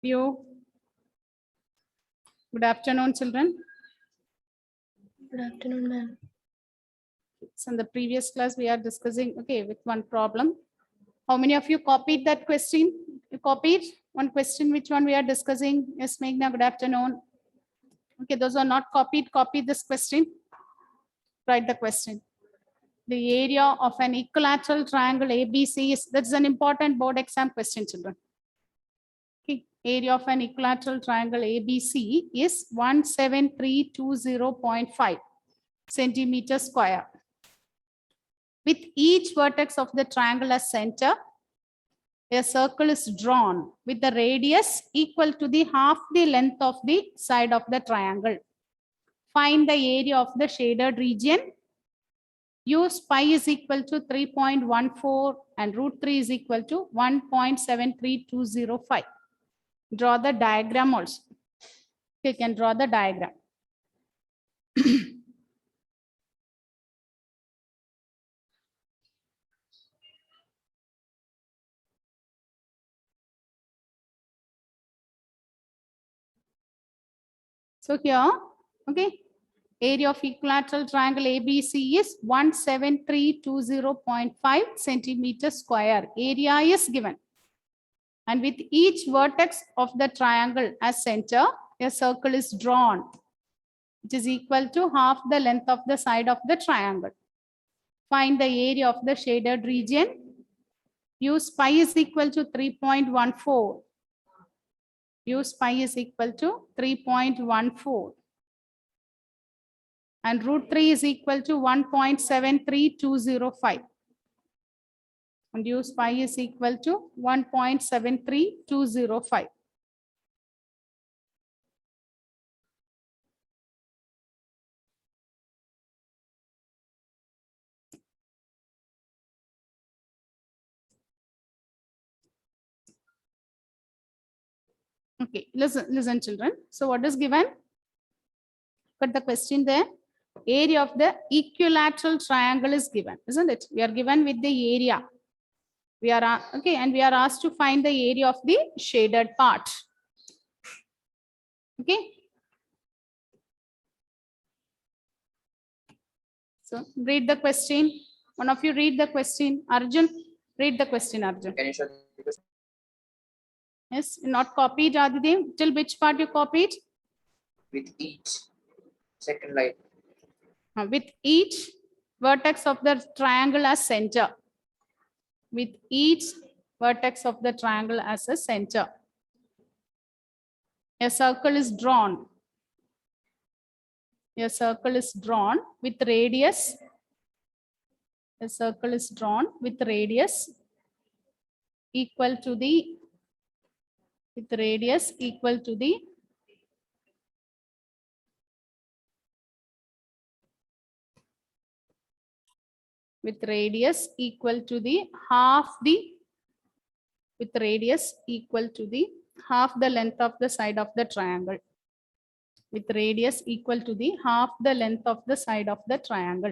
You. Good afternoon, children. Good afternoon, ma'am. So in the previous class, we are discussing, okay, with one problem. How many of you copied that question? You copied one question, which one we are discussing? Yes, Meghna, good afternoon. Okay, those who are not copied, copy this question. Write the question. The area of an equilateral triangle ABC is, that's an important board exam question, children. Okay, area of an equilateral triangle ABC is 17320.5 centimeter square. With each vertex of the triangle as center, a circle is drawn with the radius equal to the half the length of the side of the triangle. Find the area of the shaded region. Use pi is equal to 3.14 and root 3 is equal to 1.73205. Draw the diagram also. You can draw the diagram. So here, okay, area of equilateral triangle ABC is 17320.5 centimeter square. Area is given. And with each vertex of the triangle as center, a circle is drawn, which is equal to half the length of the side of the triangle. Find the area of the shaded region. Use pi is equal to 3.14. Use pi is equal to 3.14. And root 3 is equal to 1.73205. And use pi is equal to 1.73205. Okay, listen, children. So what is given? Got the question there. Area of the equilateral triangle is given, isn't it? We are given with the area. We are okay, and we are asked to find the area of the shaded part. Okay. So read the question. One of you read the question. Arjun, read the question, Arjun. Can you show the question? Yes, not copied, Adidev. Till which part you copied? With each second line. With each vertex of the triangle as center. With each vertex of the triangle as a center. A circle is drawn. A circle is drawn with radius. A circle is drawn with radius equal to the, with radius equal to the with radius equal to the half the, with radius equal to the half the length of the side of the triangle. With radius equal to the half the length of the side of the triangle.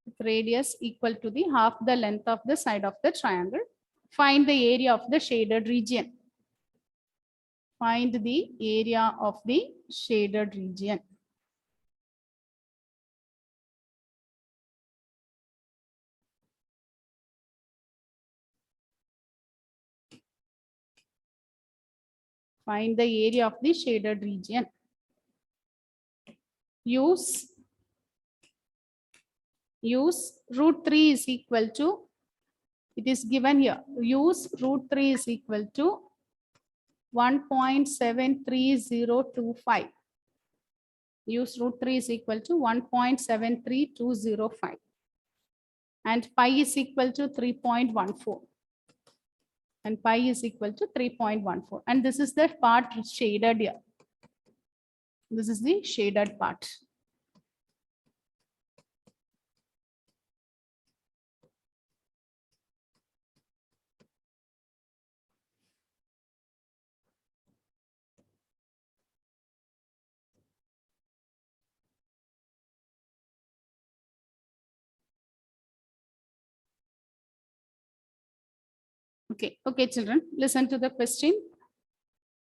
With radius equal to the half the length of the side of the triangle. Find the area of the shaded region. Find the area of the shaded region. Find the area of the shaded region. Use root 3 is equal to, it is given here. Use root 3 is equal to 1.73025. Use root 3 is equal to 1.73205. And pi is equal to 3.14. And pi is equal to 3.14. And this is the part shaded here. This is the shaded part. Okay, okay, children, listen to the question.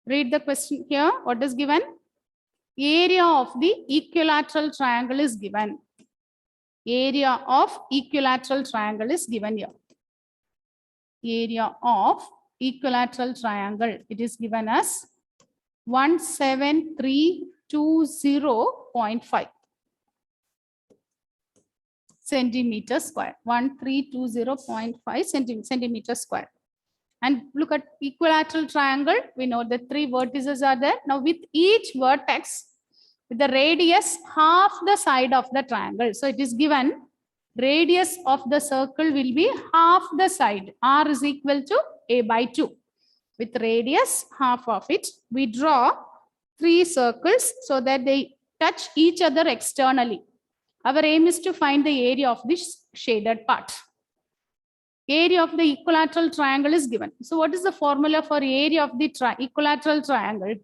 Read the question here. What is given? Area of the equilateral triangle is given. Area of equilateral triangle is given here. Area of equilateral triangle. It is given as 17320.5 centimeter square. 1320.5 centimeter square. And look at equilateral triangle. We know the three vertices are there. Now with each vertex, with the radius half the side of the triangle. So it is given radius of the circle will be half the side. R is equal to A by 2. With radius half of it, we draw three circles so that they touch each other externally. Our aim is to find the area of this shaded part. Area of the equilateral triangle is given. So what is the formula for area of the equilateral triangle?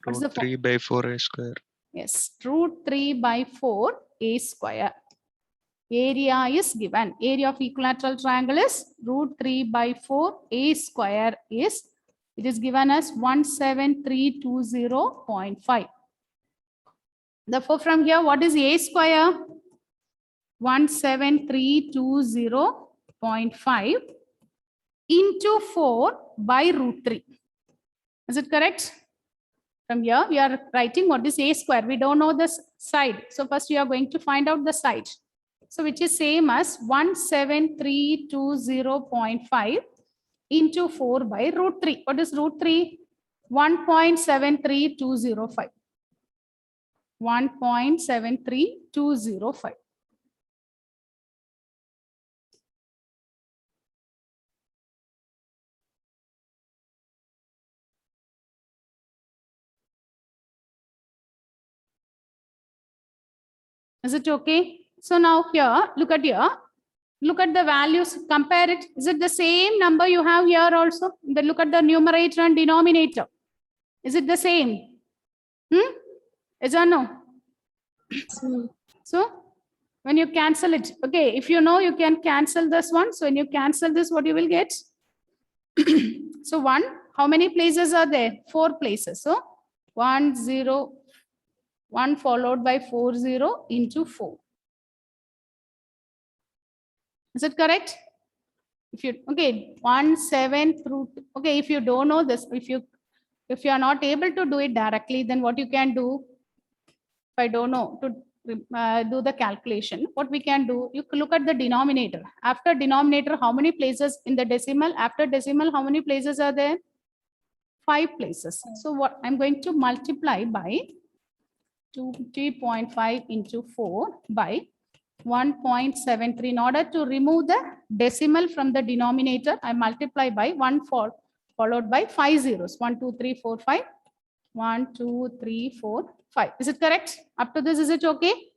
What's the Root 3 by 4 a square. Yes, root 3 by 4 a square. Area is given. Area of equilateral triangle is root 3 by 4 a square is, it is given as 17320.5. Therefore, from here, what is a square? 17320.5 into 4 by root 3. Is it correct? From here, we are writing what is a square. We don't know the side. So first we are going to find out the side. So which is same as 17320.5 into 4 by root 3. What is root 3? 1.73205. 1.73205. Is it okay? So now here, look at here. Look at the values, compare it. Is it the same number you have here also? Then look at the numerator and denominator. Is it the same? Is or no? So when you cancel it, okay, if you know you can cancel this one. So when you cancel this, what you will get? So 1, how many places are there? 4 places. So 1, 0, 1 followed by 4, 0 into 4. Is it correct? If you, okay, 1, 7 through, okay, if you don't know this, if you are not able to do it directly, then what you can do? If I don't know to do the calculation, what we can do, you can look at the denominator. After denominator, how many places in the decimal? After decimal, how many places are there? 5 places. So what I'm going to multiply by 2.5 into 4 by 1.73. In order to remove the decimal from the denominator, I multiply by 1 followed by 5 zeros. 1, 2, 3, 4, 5. 1, 2, 3, 4, 5. Is it correct? Up to this, is it okay?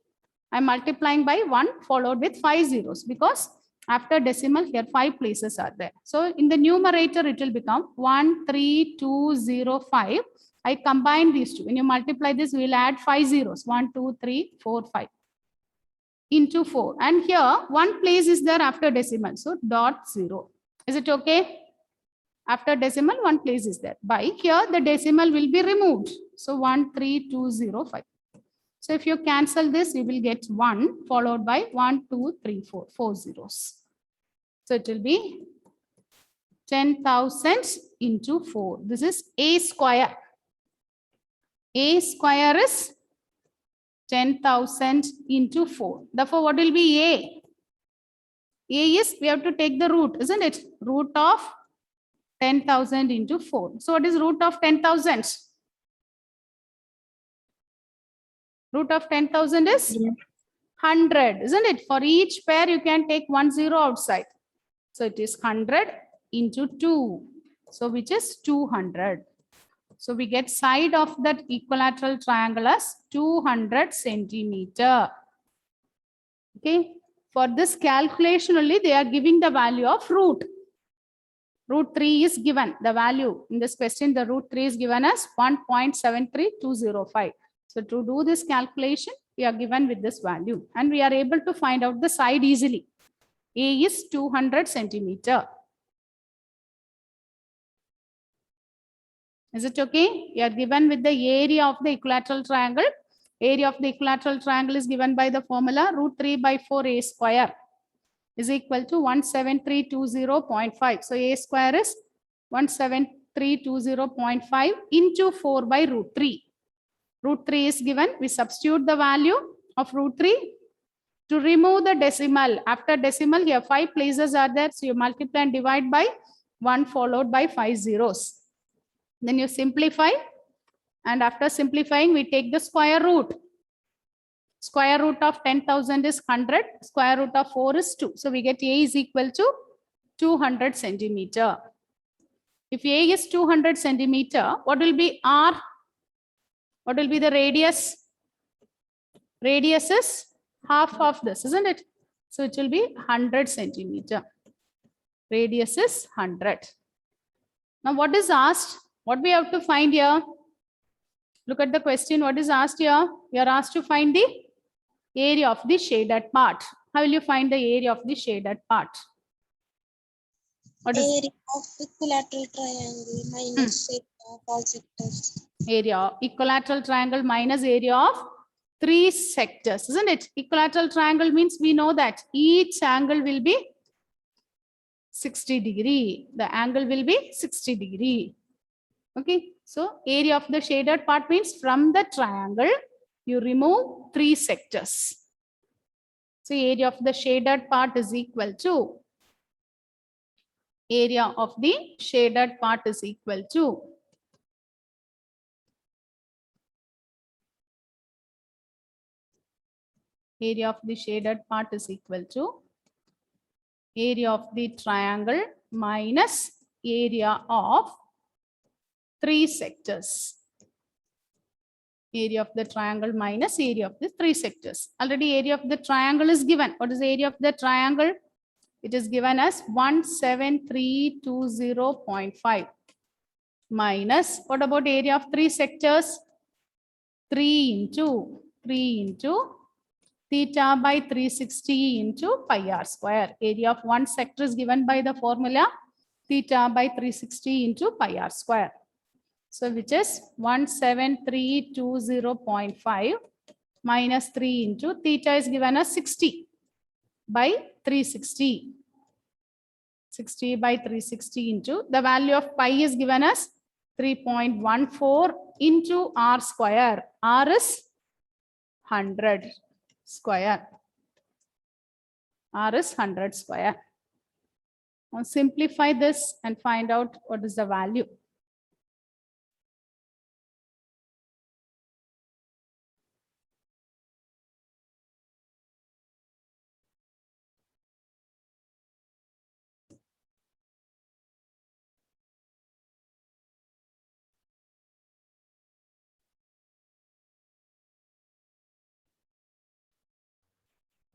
I'm multiplying by 1 followed with 5 zeros because after decimal here 5 places are there. So in the numerator, it will become 13205. I combine these two. When you multiply this, we will add 5 zeros. 1, 2, 3, 4, 5 into 4. And here 1 place is there after decimal. So dot 0. Is it okay? After decimal, 1 place is there. By here, the decimal will be removed. So 13205. So if you cancel this, you will get 1 followed by 1, 2, 3, 4, 4 zeros. So it will be 10,000 into 4. This is a square. A square is 10,000 into 4. Therefore, what will be A? A is, we have to take the root, isn't it? Root of 10,000 into 4. So what is root of 10,000? Root of 10,000 is 100, isn't it? For each pair, you can take 1 0 outside. So it is 100 into 2. So which is 200. So we get side of that equilateral triangle as 200 centimeter. Okay. For this calculation only, they are giving the value of root. Root 3 is given. The value in this question, the root 3 is given as 1.73205. So to do this calculation, we are given with this value and we are able to find out the side easily. A is 200 centimeter. Is it okay? You are given with the area of the equilateral triangle. Area of the equilateral triangle is given by the formula √3/4 a square is equal to 17320.5. So a square is 17320.5 into 4 by √3. √3 is given. We substitute the value of √3 to remove the decimal. After decimal, here 5 places are there. So you multiply and divide by 1 followed by 5 zeros. Then you simplify. And after simplifying, we take the square root. Square root of 10,000 is 100. Square root of 4 is 2. So we get A is equal to 200 centimeter. If A is 200 centimeter, what will be R? What will be the radius? Radius is half of this, isn't it? So it will be 100 centimeter. Radius is 100. Now what is asked? What we have to find here? Look at the question. What is asked here? We are asked to find the area of the shaded part. How will you find the area of the shaded part? What is Area of equilateral triangle minus area of all sectors. area? Equilateral triangle minus area of 3 sectors, isn't it? Equilateral triangle means we know that each angle will be 60 degree. The angle will be 60 degree. Okay. So area of the shaded part means from the triangle, you remove 3 sectors. So area of the shaded part is equal to area of the shaded part is equal to area of the shaded part is equal to area of the triangle minus area of 3 sectors. Area of the triangle minus area of the 3 sectors. Already area of the triangle is given. What is the area of the triangle? It is given as 17320.5 minus, what about area of 3 sectors? 3 into theta by 360 into pi r square. Area of one sector is given by the formula theta by 360 into pi r square. So which is 17320.5 minus 3 into theta is given as 60 by 360. 60 by 360 into the value of pi is given as 3.14 into r square. R is 100 square. R is 100 square. Now simplify this and find out what is the value.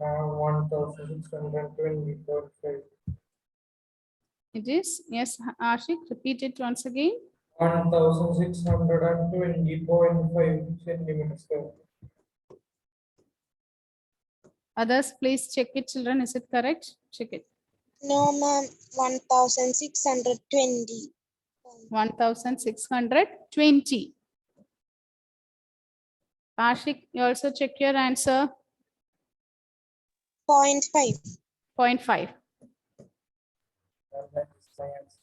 Uh, 1620.5. It is, yes, Ashik, repeat it once again. 1620.5 centimeters square. Others, please check it, children. Is it correct? Check it. No, ma'am. 1620. 1620. Ashik, you also check your answer. 0.5. 0.5. That is my answer.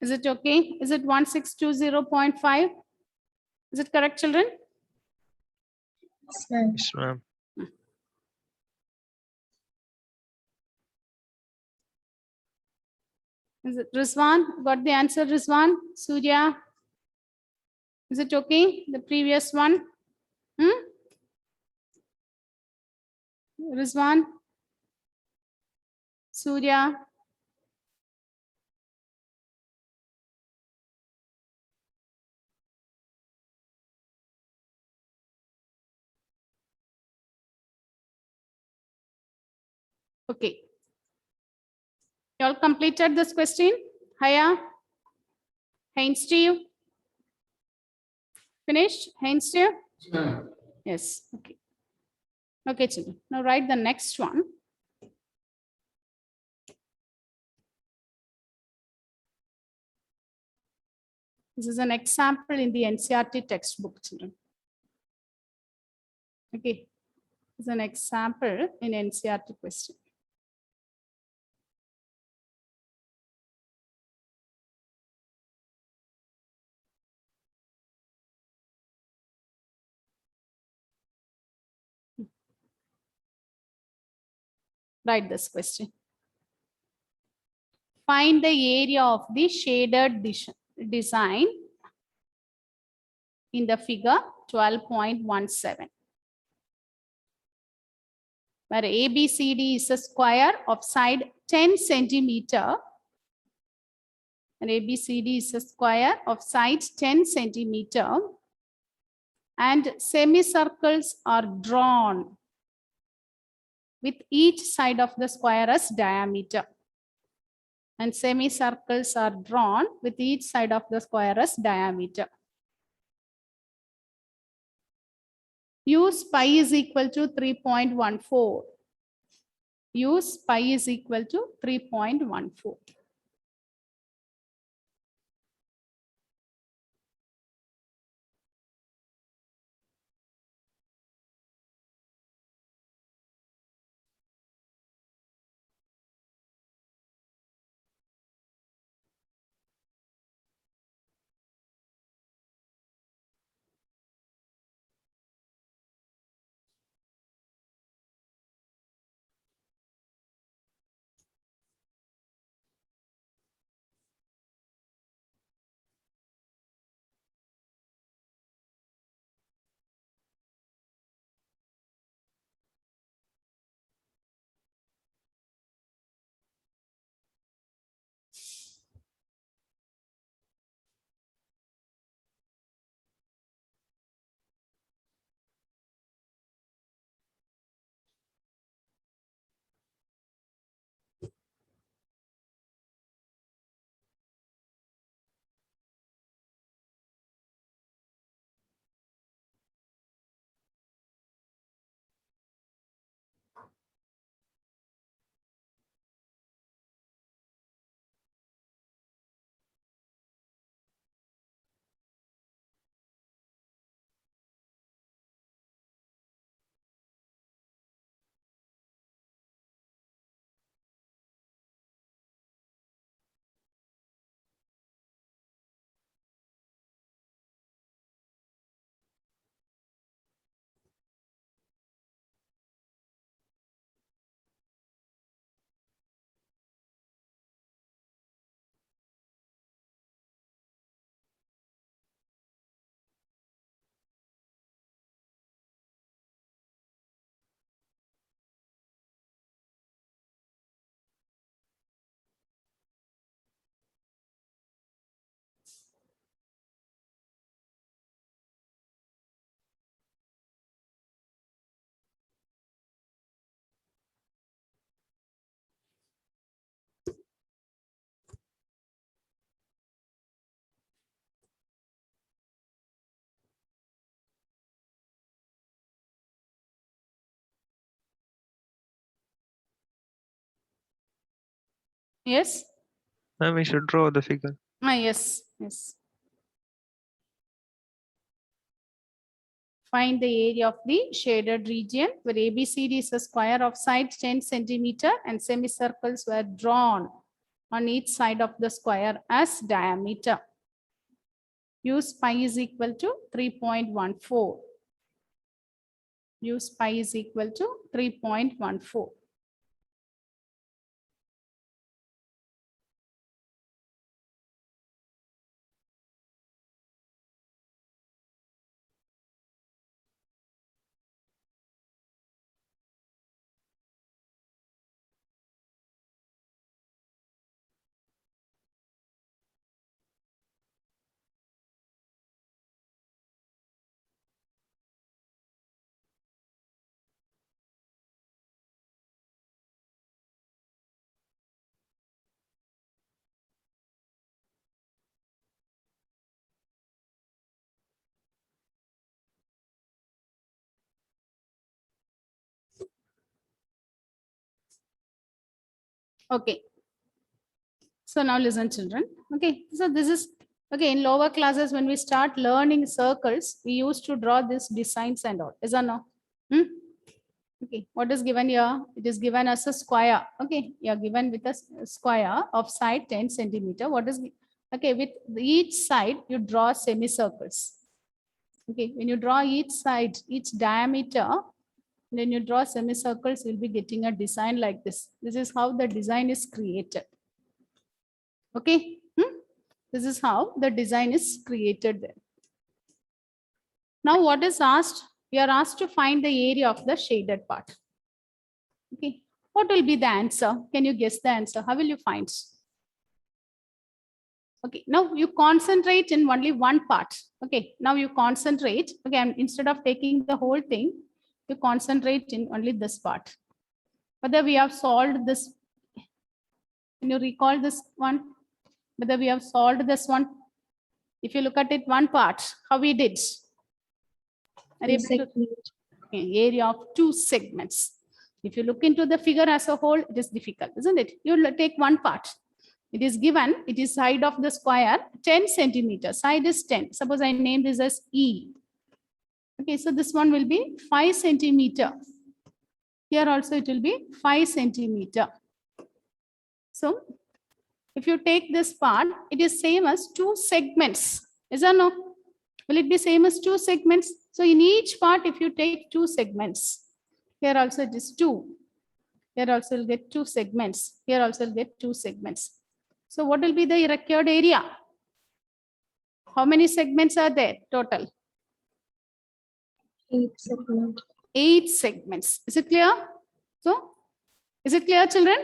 Is it okay? Is it 1620.5? Is it correct, children? Yes, ma'am. Is it Rizwan? Got the answer, Rizwan? Surya? Is it okay? The previous one? Rizwan? Surya? Okay. You all completed this question? Haya? Heinz Steve? Finished? Heinz Steve? Yes. Okay. Okay, children. Now write the next one. This is an example in the NCERT textbook, children. Okay. This is an example in NCERT question. Write this question. Find the area of the shaded design in the figure 12.17, where ABCD is a square of side 10 centimeter, and ABCD is a square of side 10 centimeter, and semicircles are drawn with each side of the square as diameter. And semicircles are drawn with each side of the square as diameter. Use pi is equal to 3.14. Use pi is equal to 3.14. Yes? Ma'am, we should draw the figure. Yes. Yes. Find the area of the shaded region where ABCD is a square of side 10 centimeter and semicircles were drawn on each side of the square as diameter. Use pi is equal to 3.14. Use pi is equal to 3.14. Okay. So now listen, children. Okay. So this is, okay, in lower classes, when we start learning circles, we used to draw these designs and all. Is or no? Hmm? Okay. What is given here? It is given as a square. Okay. You are given with a square of side 10 centimeter. What is, okay, with each side, you draw semicircles. Okay. When you draw each side, each diameter, then you draw semicircles, you'll be getting a design like this. This is how the design is created. Okay. This is how the design is created there. Now what is asked? We are asked to find the area of the shaded part. Okay. What will be the answer? Can you guess the answer? How will you find? Okay. Now you concentrate in only one part. Okay. Now you concentrate. Okay. And instead of taking the whole thing, you concentrate in only this part. Whether we have solved this. Can you recall this one? Whether we have solved this one? If you look at it one part, how we did? Are you able to- Okay, area of two segments. If you look into the figure as a whole, it is difficult, isn't it? You take one part. It is given, it is side of the square, 10 centimeters. Side is 10. Suppose I name this as E. Okay, so this one will be 5 centimeter. Here also it will be 5 centimeter. So if you take this part, it is same as two segments. Is or no? Will it be same as two segments? So in each part, if you take two segments, here also it is 2. Here also you'll get 2 segments. Here also you'll get 2 segments. So what will be the required area? How many segments are there total? 8 segment. 8 segments. Is it clear? So, is it clear, children?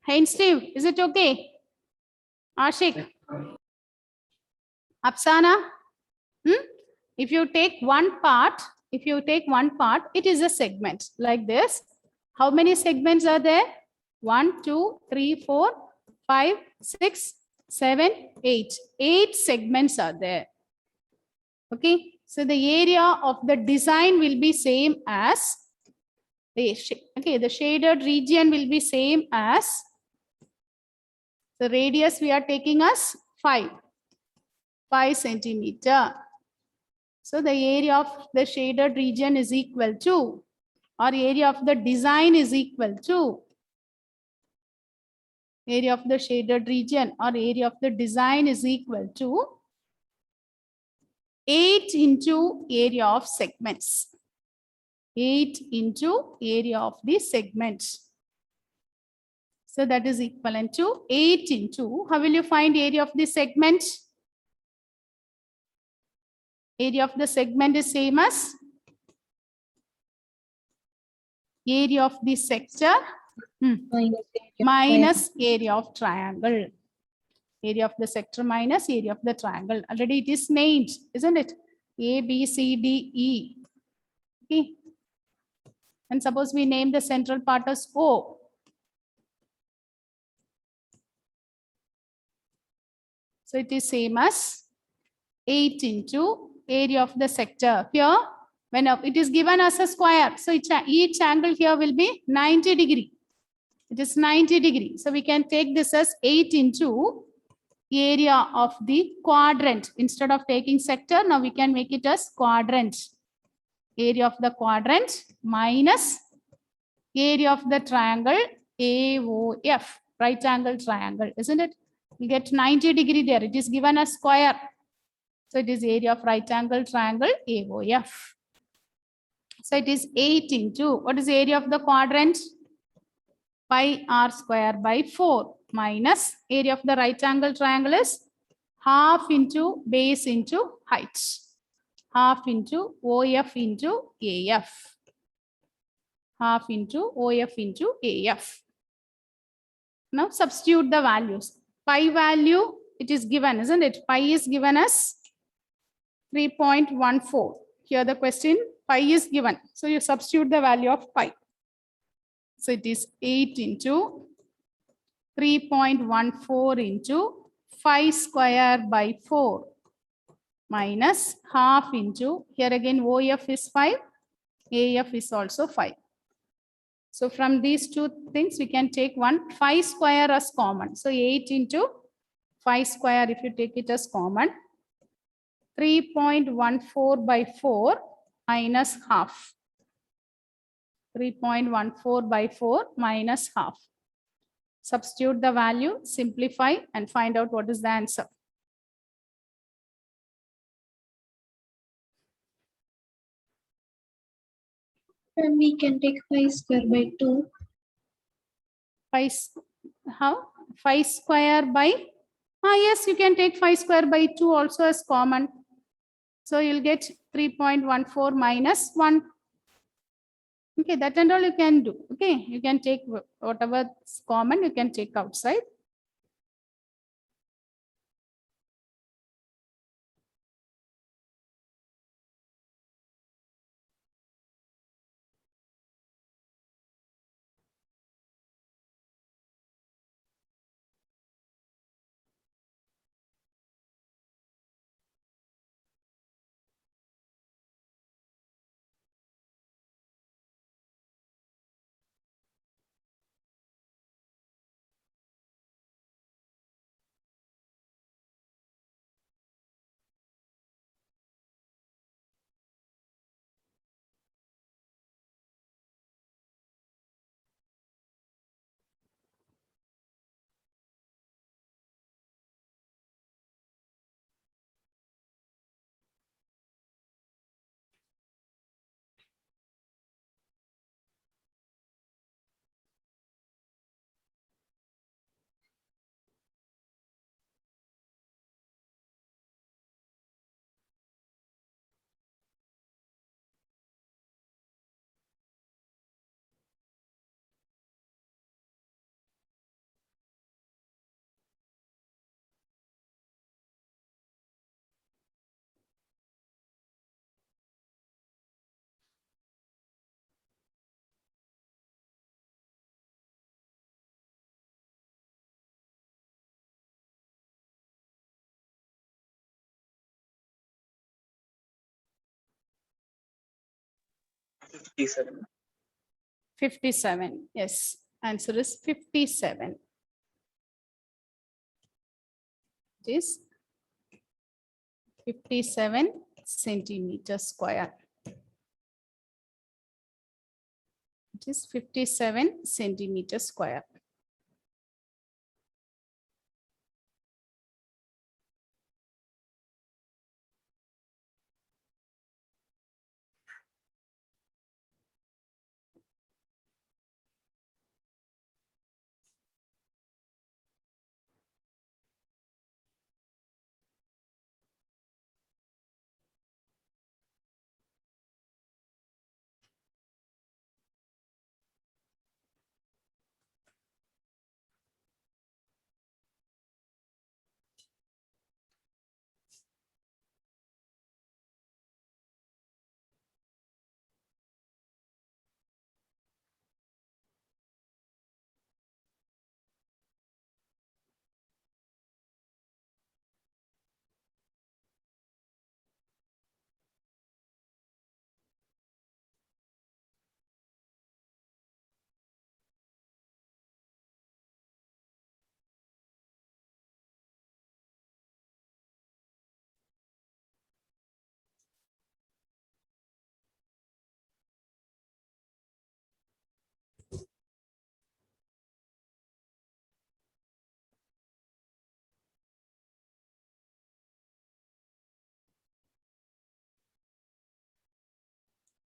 Hey, Steve, is it okay? Ashik? Apsana? If you take one part, it is a segment like this. How many segments are there? 1, 2, 3, 4, 5, 6, 7, 8. 8 segments are there. Okay. So the area of the design will be same as the shaded region will be same as the radius we are taking as 5 centimeter. So the area of the shaded region is equal to, or area of the design is equal to, area of the shaded region or area of the design is equal to 8 into area of segments. 8 into area of the segments. So that is equivalent to 8 into, how will you find area of the segment? Area of the segment is same as area of the sector minus area of triangle. Area of the sector minus area of the triangle. Already it is named, isn't it? A, B, C, D, E. Okay. And suppose we name the central part as O. So it is same as 8 into area of the sector. Here, when it is given as a square, so each angle here will be 90 degree. It is 90 degree. So we can take this as 8 into area of the quadrant. Instead of taking sector, now we can make it as quadrant. Area of the quadrant minus area of the triangle AOF. right angle triangle, isn't it? You get 90 degree there. It is given as square. So it is area of right angle triangle AOF. So it is 8 into, what is the area of the quadrant? Pi r square by 4 minus area of the right angle triangle is half into base into height. Half into OF into AF. Half into OF into AF. Now substitute the values. Pi value, it is given, isn't it? Pi is given as 3.14. Here the question, pi is given. So you substitute the value of pi. So it is 8 into 3.14 into 5 square by 4 minus half into, here again OF is 5, AF is also 5. So from these two things, we can take 5 square as common. So 8 into 5 square, if you take it as common, 3.14 by 4 minus half. 3.14 by 4 minus half. Substitute the value, simplify, and find out what is the answer. And we can take 5 square by 2. 5, how? 5 square by, yes, you can take 5 square by 2 also as common. So you'll get 3.14 minus 1. Okay, that and all you can do. Okay, you can take whatever is common, you can take outside. Fifty-seven. 57. Yes, answer is 57. It is 57 centimeters square. It is 57 centimeters square.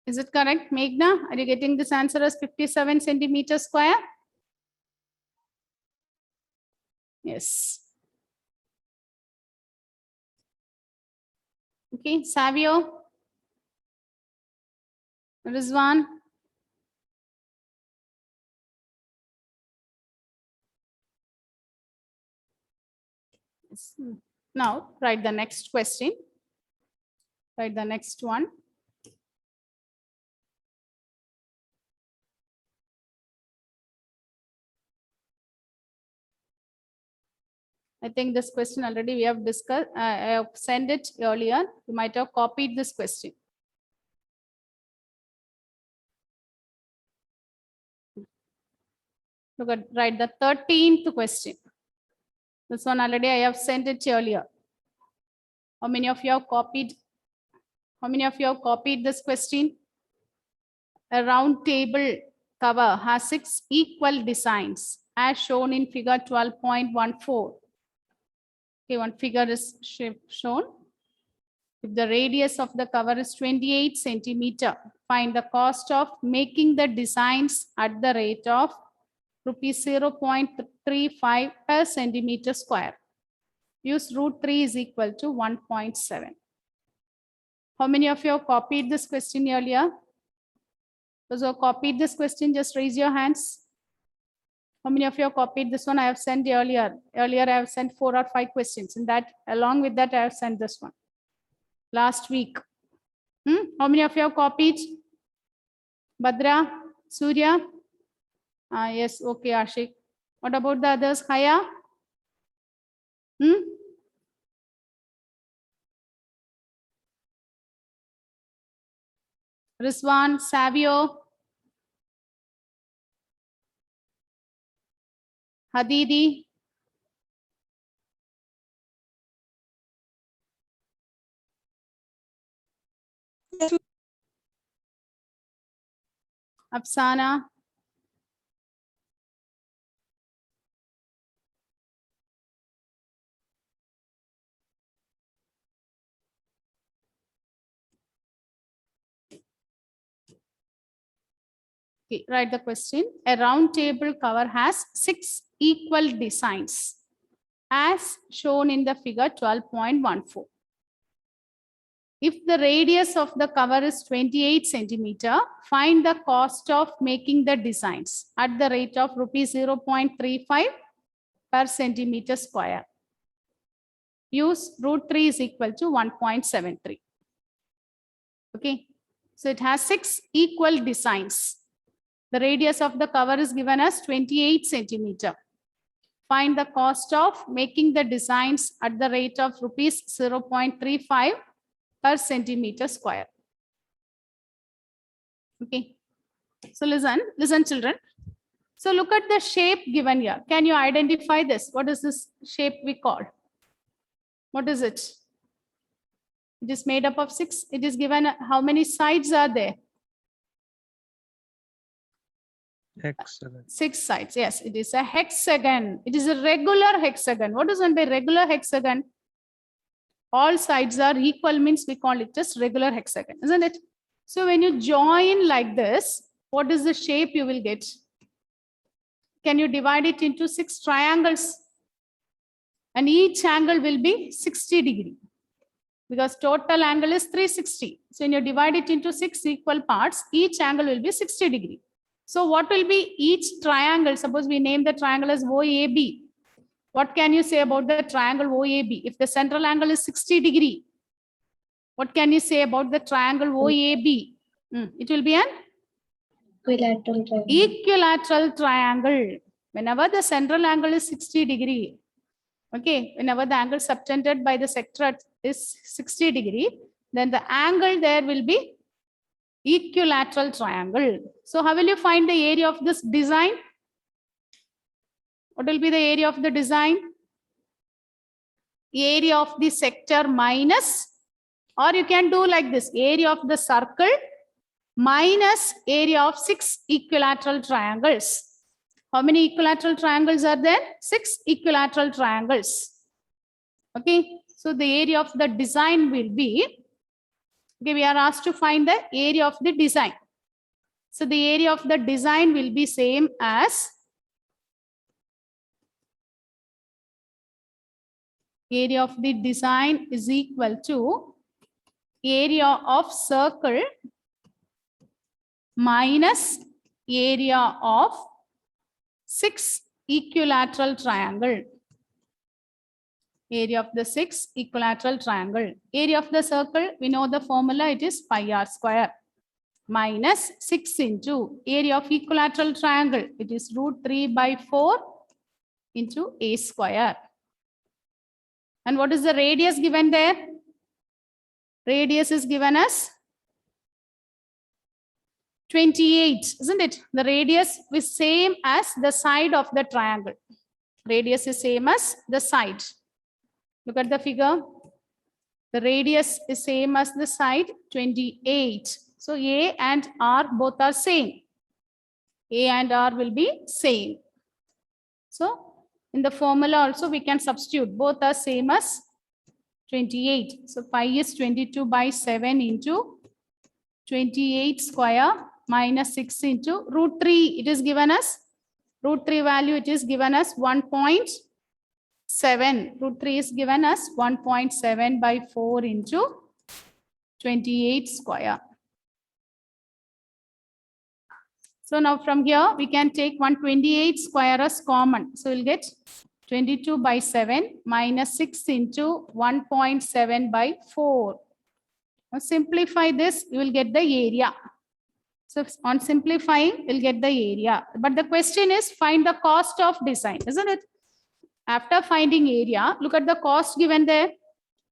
Is it correct, Meghna? Are you getting this answer as 57 centimeters square? Yes. Okay, Savio, Rizwan. Yes. Now, write the next question. Write the next one. I think this question already we have discussed. I have sent it earlier. You might have copied this question. Look at, write the 13th question. This one already I have sent it earlier. How many of you have copied? How many of you have copied this question? A round table cover has 6 equal designs as shown in figure 12.14. Okay, one figure is shown. If the radius of the cover is 28 centimeter, find the cost of making the designs at the rate of rupees 0.35 per centimeter square. Use root 3 is equal to 1.7. How many of you have copied this question earlier? Those who have copied this question, just raise your hands. How many of you have copied this one? I have sent earlier. Earlier, I have sent 4 or 5 questions. And that, along with that, I have sent this one last week. How many of you have copied? Badra, Surya? Yes, okay, Ashik. What about the others? Haya? Rizwan, Savio? Hadidi? Afsana? Okay, write the question. A round table cover has 6 equal designs as shown in the figure 12.14. If the radius of the cover is 28 centimeter, find the cost of making the designs at the rate of rupees 0.35 per centimeter square. Use root 3 is equal to 1.73. Okay, so it has 6 equal designs. The radius of the cover is given as 28 centimeter. Find the cost of making the designs at the rate of rupees 0.35 per centimeter square. Okay. So listen children. So look at the shape given here. Can you identify this? What is this shape we call? What is it? It is made up of 6. It is given, how many sides are there? Hexagon. 6 sides. Yes, it is a hexagon. It is a regular hexagon. What is meant by regular hexagon? All sides are equal means we call it just regular hexagon, isn't it? So when you join like this, what is the shape you will get? Can you divide it into 6 triangles? And each angle will be 60 degree because total angle is 360. So when you divide it into 6 equal parts, each angle will be 60 degree. So what will be each triangle? Suppose we name the triangle as OAB. What can you say about the triangle OAB? If the central angle is 60 degree, what can you say about the triangle OAB? It will be an Equilateral triangle. equilateral triangle. Whenever the central angle is 60 degree, okay, whenever the angle subtended by the sector is 60 degree, then the angle there will be equilateral triangle. So how will you find the area of this design? What will be the area of the design? Area of the sector minus, or you can do like this, area of the circle minus area of 6 equilateral triangles. How many equilateral triangles are there? 6 equilateral triangles. Okay, so the area of the design will be Okay, we are asked to find the area of the design. So the area of the design will be same as area of the design is equal to area of circle minus area of 6 equilateral triangle. Area of the 6 equilateral triangle. Area of the circle, we know the formula, it is pi r square minus 6 into area of equilateral triangle. It is √3/4 into a square. And what is the radius given there? Radius is given as 28, isn't it? The radius is same as the side of the triangle. Radius is same as the side. Look at the figure. The radius is same as the side, 28. So A and R both are same. A and R will be same. So in the formula also we can substitute. Both are same as 28. So pi is 22/7 into 28 square minus 6 into √3. It is given as √3 value. It is given as 1.7. √3 is given as 1.7/4 into 28 square. So now from here we can take 128 square as common. So we'll get 22/7 minus 6 into 1.7/4. Now simplify this, you will get the area. So on simplifying, we'll get the area. But the question is find the cost of design, isn't it? After finding area, look at the cost given there.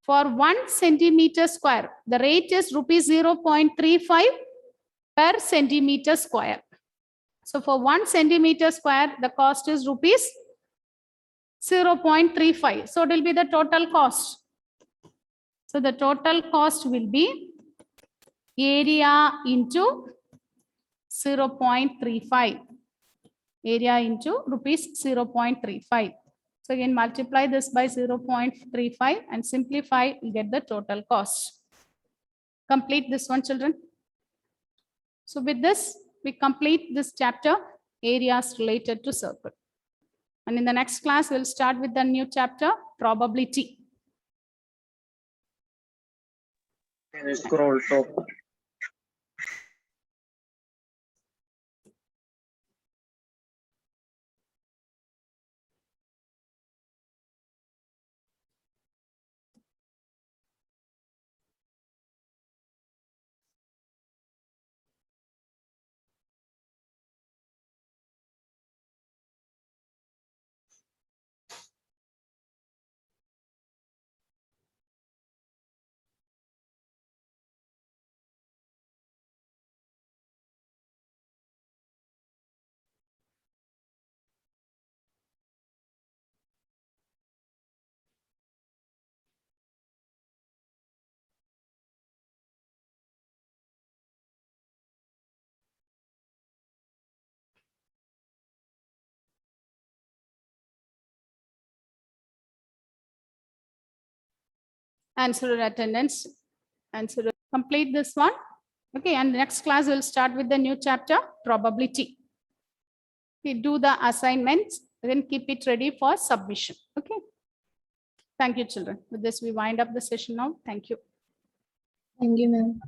For 1 centimeter square, the rate is rupees 0.35 per centimeter square. So for 1 centimeter square, the cost is rupees 0.35. So it will be the total cost. So the total cost will be area into 0.35. Area into rupees 0.35. So again, multiply this by 0.35 and simplify, you get the total cost. Complete this one, children. So with this, we complete this chapter, areas related to circle. And in the next class, we'll start with the new chapter, probability. Can you scroll top? Answer attendance. Answer. Complete this one. Okay, and next class we'll start with the new chapter, probability. Okay, do the assignments, then keep it ready for submission. Okay. Thank you, children. With this, we wind up the session now. Thank you. Thank you, ma'am.